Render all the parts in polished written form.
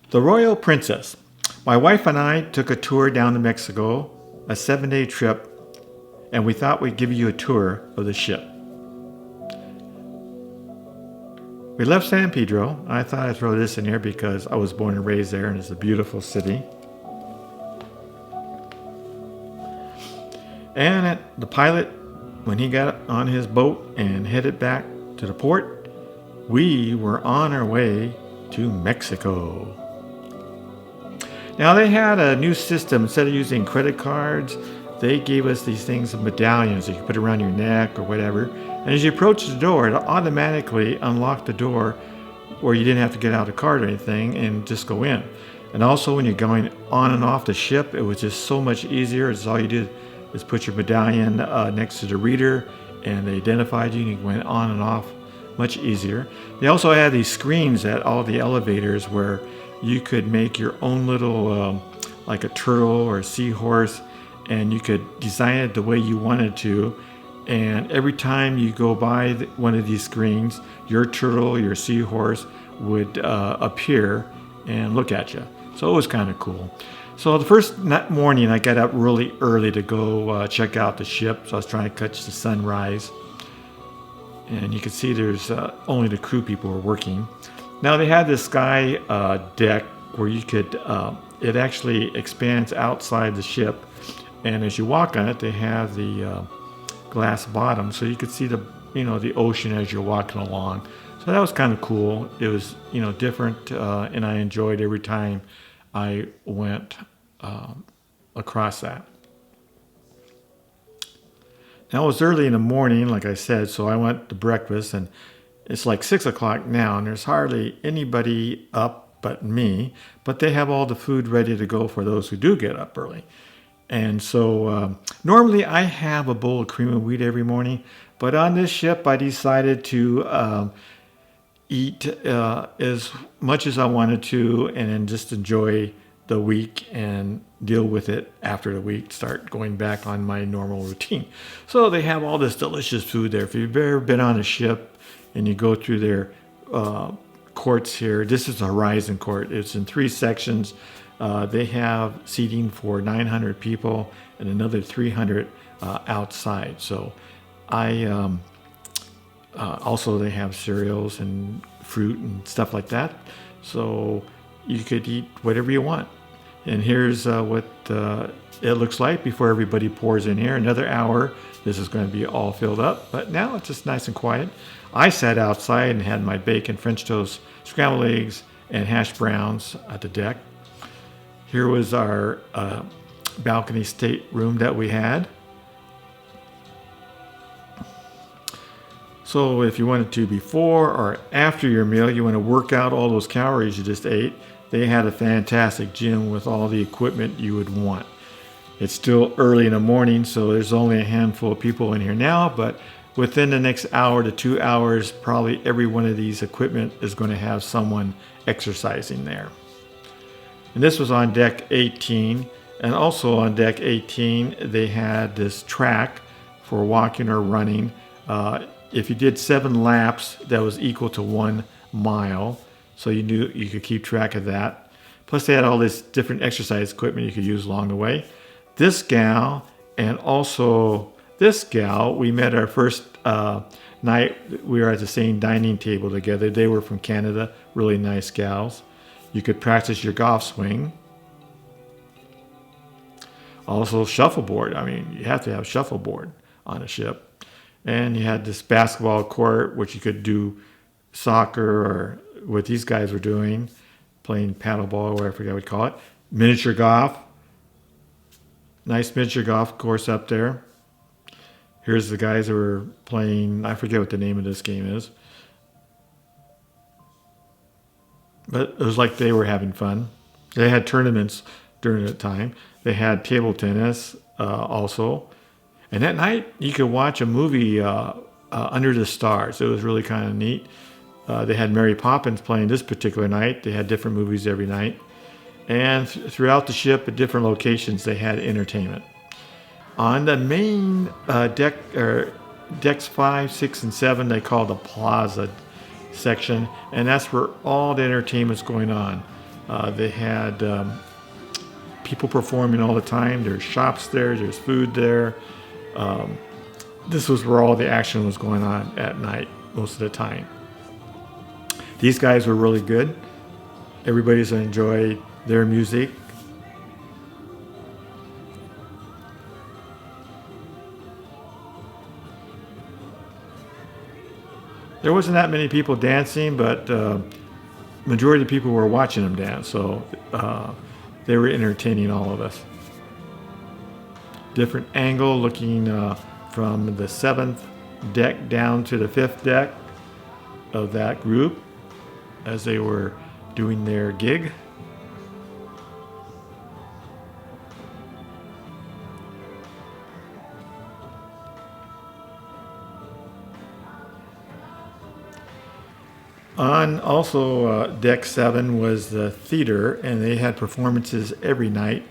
The Royal Princess. My wife and I took a tour down to Mexico, a 7-day trip, and we thought we'd give you a tour of the ship. We left San Pedro. I thought I'd throw this in here because I was born and raised there and it's a beautiful city. And the pilot, when he got on his boat and headed back to the port, we were on our way to Mexico. Now they had a new system. Instead of using credit cards, they gave us these things, medallions that you could put around your neck or whatever. And as you approach the door, it automatically unlocked the door where you didn't have to get out a card or anything and just go in. And also when you're going on and off the ship, it was just so much easier. It's all you did is put your medallion next to the reader and they identified you and you went on and off much easier. They also had these screens at all the elevators where you could make your own little, like a turtle or a seahorse, and you could design it the way you wanted to. And every time you go by one of these screens, your turtle, your seahorse would appear and look at you. So it was kind of cool. So the first morning, I got up really early to go check out the ship. So I was trying to catch the sunrise. And you can see there's only the crew people were working. Now they had this sky deck where you could, it actually expands outside the ship. And as you walk on it, they have the glass bottom, so you could see the ocean as you're walking along. So that was kind of cool. It was different, and I enjoyed every time I went across that. Now it was early in the morning, like I said, so I went to breakfast, and it's like 6 o'clock now, and there's hardly anybody up but me. But they have all the food ready to go for those who do get up early. And so normally I have a bowl of cream of wheat every morning, but on this ship I decided to eat as much as I wanted to and then just enjoy the week and deal with it after the week, start going back on my normal routine. So they have all this delicious food there. If you've ever been on a ship and you go through their courts here, this is the Horizon Court. It's in 3 sections. They have seating for 900 people and another 300 outside. So also they have cereals and fruit and stuff like that. So you could eat whatever you want. And here's what it looks like before everybody pours in here. Another hour, this is going to be all filled up. But now it's just nice and quiet. I sat outside and had my bacon, French toast, scrambled eggs, and hash browns at the deck. Here was our balcony stateroom that we had. So if you wanted to before or after your meal, you want to work out all those calories you just ate, they had a fantastic gym with all the equipment you would want. It's still early in the morning, so there's only a handful of people in here now, but within the next hour to 2 hours, probably every one of these equipment is going to have someone exercising there. And this was on deck 18. And also on deck 18, they had this track for walking or running. If you did 7 laps, that was equal to 1 mile. So you knew you could keep track of that. Plus they had all this different exercise equipment you could use along the way. This gal and also this gal, we met our first night. We were at the same dining table together. They were from Canada, really nice gals. You could practice your golf swing. Also shuffleboard. I mean, you have to have shuffleboard on a ship. And you had this basketball court, which you could do soccer or what these guys were doing, playing paddleball or whatever I forget what you call it. Miniature golf. Nice miniature golf course up there. Here's the guys that were playing, I forget what the name of this game is. But it was like they were having fun. They had tournaments during the time. They had table tennis also. And that night, you could watch a movie under the stars. It was really kind of neat. They had Mary Poppins playing this particular night. They had different movies every night. And throughout the ship at different locations, they had entertainment. On the main deck, or decks 5, 6, and 7, they call the Plaza section, and that's where all the entertainment's going on. They had people performing all the time. There's shops there. There's food there. This was where all the action was going on at night most of the time. These guys were really good. Everybody's enjoyed their music. There wasn't that many people dancing, but majority of the people were watching them dance, so they were entertaining all of us. Different angle, looking from the 7th deck down to the 5th deck of that group as they were doing their gig. On also deck 7 was the theater, and they had performances every night.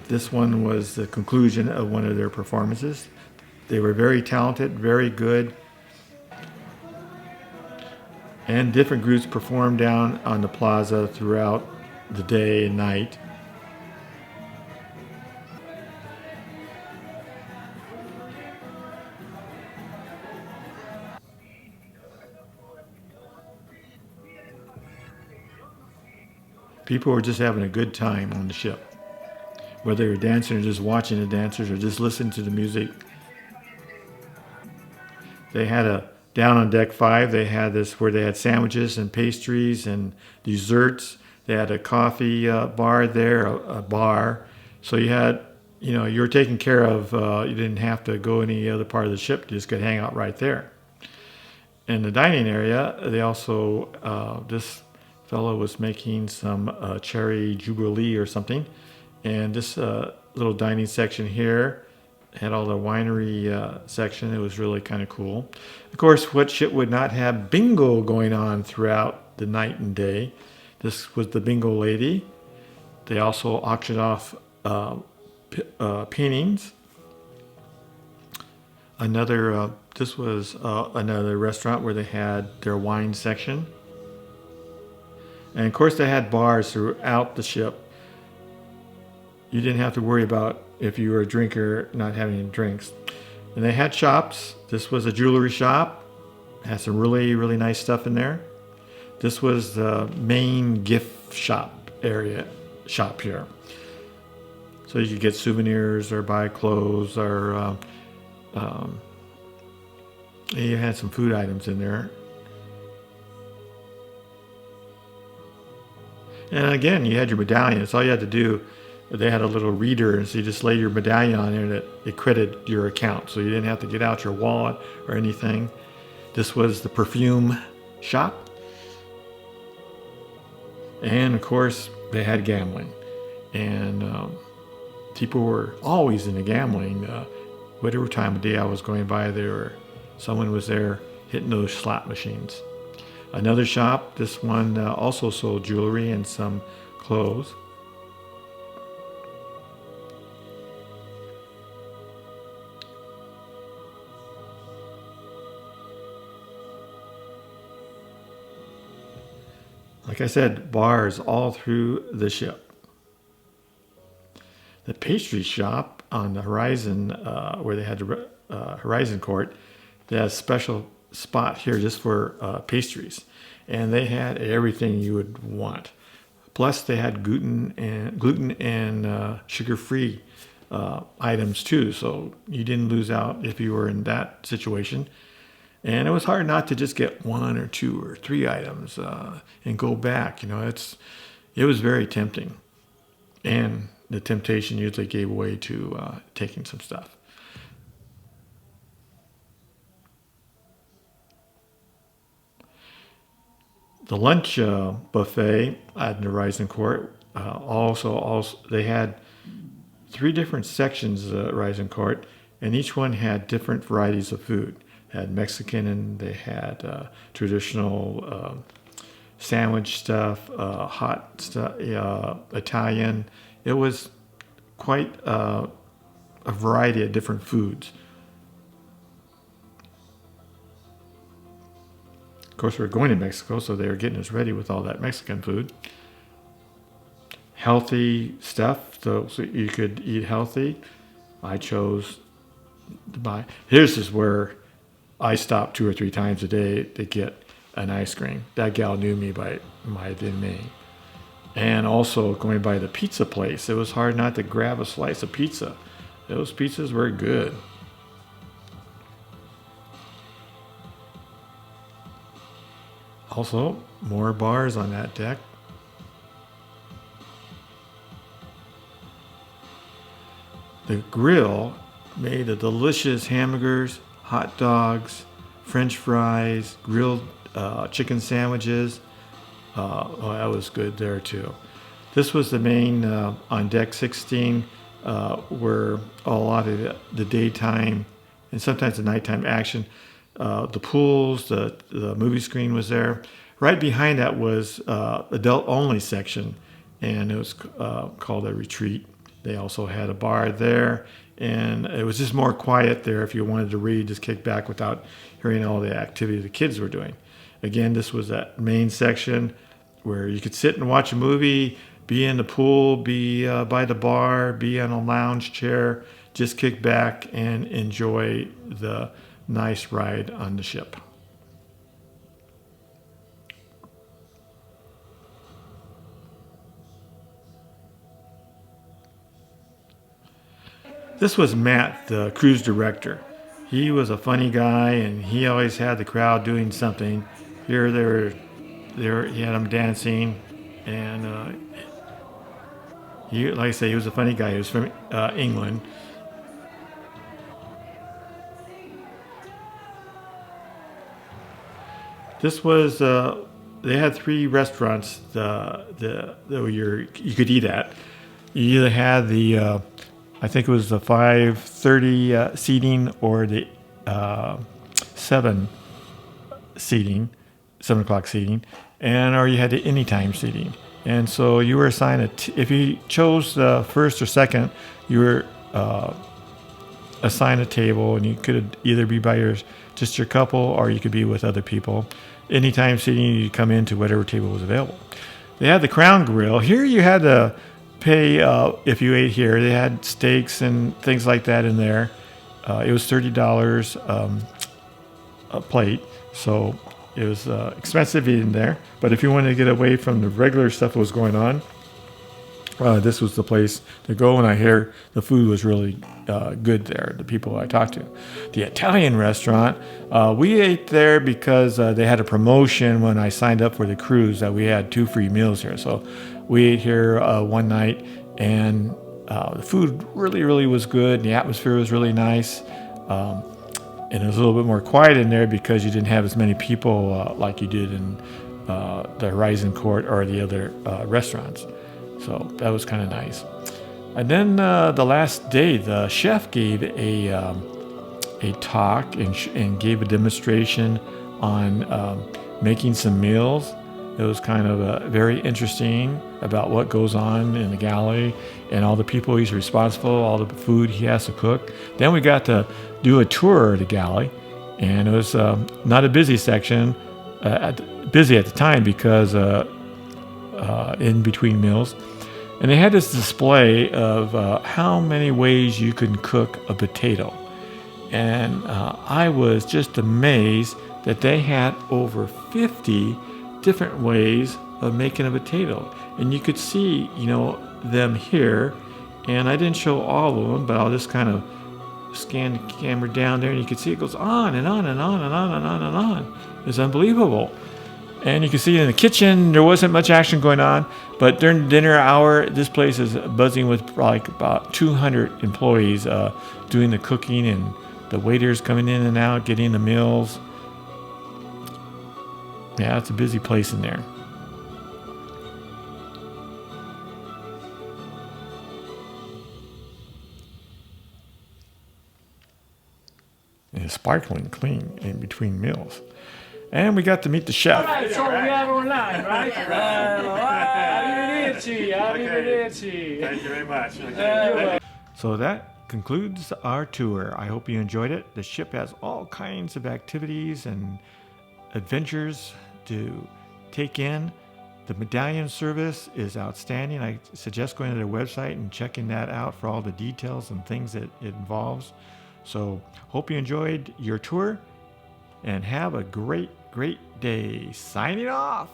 This one was the conclusion of one of their performances. They were very talented, very good. And different groups performed down on the plaza throughout the day and night. People were just having a good time on the ship. Whether they were dancing or just watching the dancers or just listening to the music. They had down on deck 5, they had this where they had sandwiches and pastries and desserts. They had a coffee bar there, a bar. So you had, you were taken care of. You didn't have to go any other part of the ship. You just could hang out right there. In the dining area, they also, this fellow was making some cherry jubilee or something. And this little dining section here had all the winery section. It was really kind of cool. Of course, what ship would not have bingo going on throughout the night and day? This was the bingo lady. They also auctioned off paintings. This was another restaurant where they had their wine section. And of course, they had bars throughout the ship. You didn't have to worry about if you were a drinker not having any drinks. And they had shops. This was a jewelry shop. Had some really, really nice stuff in there. This was the main gift shop here. So you could get souvenirs or buy clothes or you had some food items in there. And again, you had your medallion. That's all you had to do. They had a little reader, and so you just lay your medallion on there, and it credited your account. So you didn't have to get out your wallet or anything. This was the perfume shop. And of course, they had gambling. And people were always into gambling. Whatever time of day I was going by, someone was there hitting those slot machines. Another shop, this one also sold jewelry and some clothes. Like I said, bars all through the ship. The pastry shop on the Horizon, where they had the Horizon Court, they had a special spot here just for pastries. And they had everything you would want. Plus, they had gluten and sugar-free items too. So you didn't lose out if you were in that situation. And it was hard not to just get 1 or 2 or 3 items and go back. It was very tempting. And the temptation usually gave way to taking some stuff. The lunch buffet at the Horizon Court also they had 3 different sections at Horizon Court, and each one had different varieties of food. They had Mexican, and they had traditional sandwich stuff, hot stuff, Italian. It was quite a variety of different foods. Of course, we were going to Mexico, so they were getting us ready with all that Mexican food. healthy stuff, so you could eat healthy. I chose to buy. Here's is where I stopped 2 or 3 times a day to get an ice cream. That gal knew me by my name. And also going by the pizza place, it was hard not to grab a slice of pizza. Those pizzas were good. Also, more bars on that deck. The grill made the delicious hamburgers, hot dogs, French fries, grilled chicken sandwiches. Oh, that was good there too. This was the main on deck 16, where a lot of the daytime and sometimes the nighttime action. The pools, the movie screen was there. Right behind that was adult only section, and it was called a retreat. They also had a bar there, and it was just more quiet there. If you wanted to read, just kick back without hearing all the activity the kids were doing. Again, this was that main section where you could sit and watch a movie, be in the pool, be by the bar, be on a lounge chair, just kick back and enjoy the nice ride on the ship. This was Matt, the cruise director. He was a funny guy, and he always had the crowd doing something. Here, he had them dancing, and like I say, he was a funny guy. He was from England. This was they had 3 restaurants that you could eat at. You either had the I think it was the 5:30 seating or the 7 seating, 7 o'clock seating, or you had the anytime seating. And so you were assigned if you chose the first or second, you were assigned a table, and you could either be by just your couple, or you could be with other people. Anytime seating, you come into whatever table was available. They had the Crown Grill. Here you had to pay if you ate here. They had steaks and things like that in there. It was $30 a plate, so it was expensive eating there. But if you wanted to get away from the regular stuff that was going on, this was the place to go. And I hear the food was really good there, the people I talked to. The Italian restaurant, we ate there because they had a promotion when I signed up for the cruise that we had 2 free meals here. So we ate here one night, and the food really, really was good. The atmosphere was really nice. And it was a little bit more quiet in there because you didn't have as many people like you did in the Horizon Court or the other restaurants. So that was kind of nice. And then the last day, the chef gave a talk and gave a demonstration on making some meals. It was kind of very interesting about what goes on in the galley and all the people he's responsible, all the food he has to cook. Then we got to do a tour of the galley, and it was not a busy section, busy at the time because in between meals. And they had this display of how many ways you can cook a potato. And I was just amazed that they had over 50 different ways of making a potato. And you could see, them here. And I didn't show all of them, but I'll just kind of scan the camera down there, and you can see it goes on and on and on and on and on and on. It's unbelievable. And you can see in the kitchen, there wasn't much action going on, but during the dinner hour, this place is buzzing with like about 200 employees doing the cooking, and the waiters coming in and out, getting the meals. Yeah, it's a busy place in there. And it's sparkling clean in between meals. And we got to meet the chef. All right, so we are online, right? Arrivederci, arrivederci. Thank you very much. So that concludes our tour. I hope you enjoyed it. The ship has all kinds of activities and adventures to take in, The medallion service is outstanding. I suggest going to their website and checking that out for all the details and things that it involves. So, hope you enjoyed your tour and have a great day. Signing off.